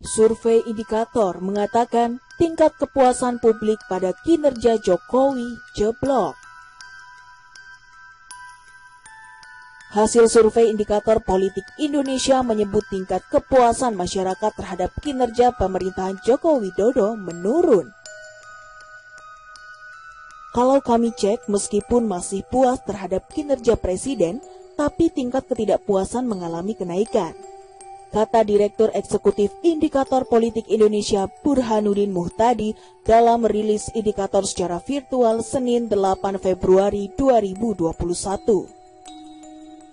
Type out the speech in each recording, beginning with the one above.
Survei indikator mengatakan tingkat kepuasan publik pada kinerja Jokowi jeblok. Hasil survei indikator politik Indonesia menyebut tingkat kepuasan masyarakat terhadap kinerja pemerintahan Joko Widodo menurun. Kalau kami cek, meskipun masih puas terhadap kinerja presiden, tapi tingkat ketidakpuasan mengalami kenaikan, kata Direktur Eksekutif Indikator Politik Indonesia Burhanuddin Muhtadi dalam merilis indikator secara virtual Senin 8 Februari 2021.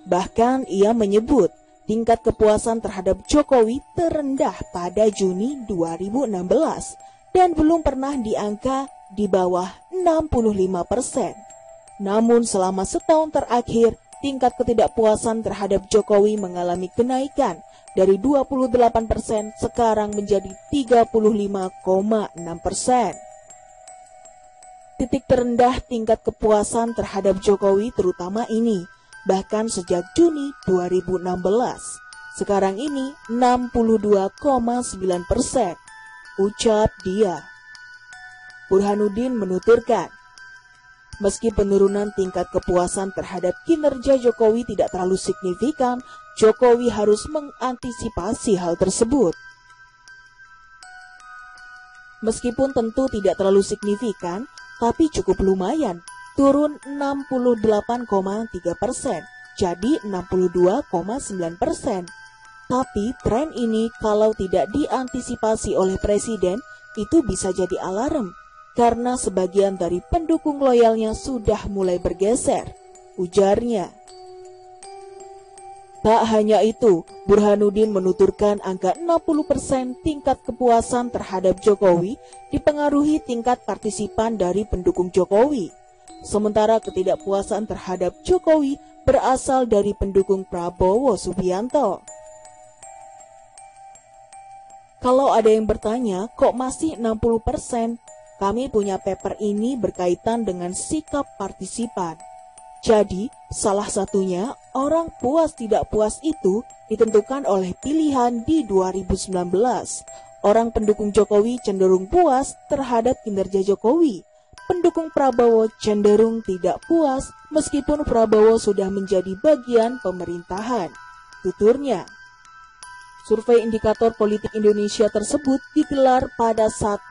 Bahkan ia menyebut tingkat kepuasan terhadap Jokowi terendah pada Juni 2016 dan belum pernah di angka di bawah 65%. Namun selama setahun terakhir, tingkat ketidakpuasan terhadap Jokowi mengalami kenaikan dari 28% sekarang menjadi 35,6%. Titik terendah tingkat kepuasan terhadap Jokowi terutama ini, bahkan sejak Juni 2016. Sekarang ini 62,9%, ucap dia. Burhanuddin menuturkan, meski penurunan tingkat kepuasan terhadap kinerja Jokowi tidak terlalu signifikan, Jokowi harus mengantisipasi hal tersebut. Meskipun tentu tidak terlalu signifikan, tapi cukup lumayan, turun 68,3%, jadi 62,9%. Tapi tren ini kalau tidak diantisipasi oleh presiden, itu bisa jadi alarm, karena sebagian dari pendukung loyalnya sudah mulai bergeser, ujarnya. Tak hanya itu, Burhanuddin menuturkan angka 60% tingkat kepuasan terhadap Jokowi dipengaruhi tingkat partisipan dari pendukung Jokowi. Sementara ketidakpuasan terhadap Jokowi berasal dari pendukung Prabowo Subianto. Kalau ada yang bertanya, kok masih 60%? Kami punya paper ini berkaitan dengan sikap partisipan. Jadi, salah satunya orang puas tidak puas itu ditentukan oleh pilihan di 2019. Orang pendukung Jokowi cenderung puas terhadap kinerja Jokowi. Pendukung Prabowo cenderung tidak puas meskipun Prabowo sudah menjadi bagian pemerintahan, tuturnya. Survei indikator politik Indonesia tersebut digelar pada 1-3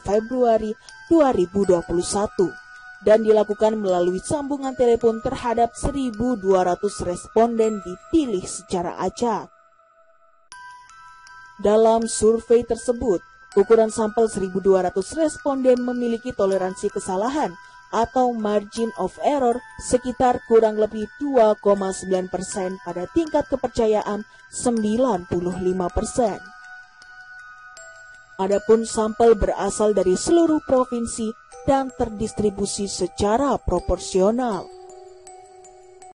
Februari 2021 dan dilakukan melalui sambungan telepon terhadap 1.200 responden dipilih secara acak. Dalam survei tersebut, ukuran sampel 1.200 responden memiliki toleransi kesalahan atau margin of error sekitar kurang lebih 2,9% pada tingkat kepercayaan 95%. Adapun sampel berasal dari seluruh provinsi dan terdistribusi secara proporsional.